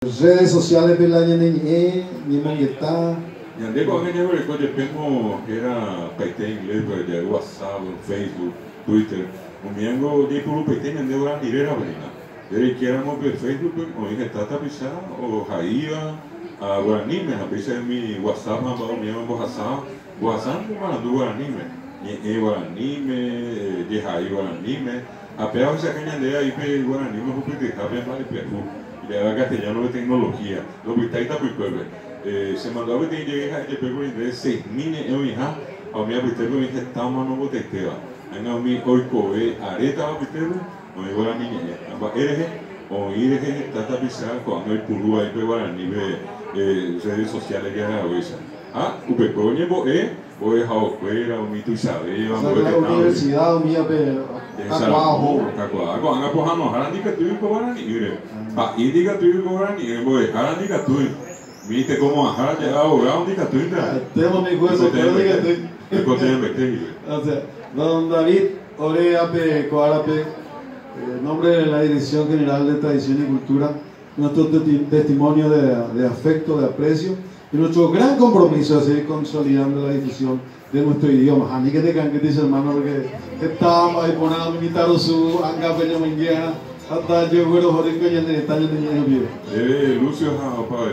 Redes sociales de la ñaneñe, ni mangueta. Yandé con el negro recuerdo tengo era paité inglés de WhatsApp, Facebook, Twitter. Un miembro de puro paité yandé ahora ni era buena. Dere quieramos ver Facebook o en esta tapisa o jaiba a guaranime a pesar mi WhatsApp más bajo miembro WhatsApp para do guaranime. Ni guaranime de jaiba guaranime. A peor se que yandé ahí pe guaranime porque te cabe mal perfu. De castellano de tecnología. Lo que está ahí está muy pueblo. Se mandou a ter de pegou em 6.000 eu irá ao minha bitego em retama no botetewa ainda o mi oikoe areta o bitego o igual ninguém aba erehe o irehe tata bisa com o pulu aí pegou a nível redes sociais que era hoje o pegou nebo o hao queira o mito sabe La universidad mía pe Cacoa anga porra no harandika tu ko barani ire idiga tu ko barani boy harandika tu viste cómo bajar ya ahora un dictadura tenemos mi hueso pero o sea don David Oreape Coarape nombre de la Dirección General de Tradición y Cultura, nuestro testimonio de afecto, de aprecio y nuestro gran compromiso de seguir consolidando la difusión de nuestro idioma. Ani que te dice hermano porque estamos ahí por nada militar su anga peña manguera hasta yo quiero joder que ya en Estados Unidos Lucio ha para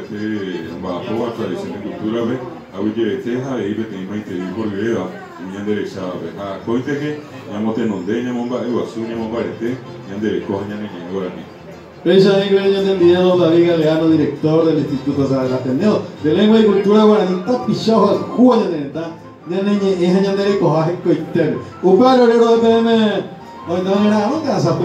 bajo la tradición y cultura ve a oye teja y vete mai te por vida y endereza a coite que llamote nonde llamomba e asu llamomba este y andere coña ni ahora ni Ella es el entendido David Galeano, director del Instituto del Ateneo de Lengua y Cultura Guaranita, pichado al juego de neta, de niña y ella de cojaje coiter. Upar orero de PM, hoy no era, no te vas a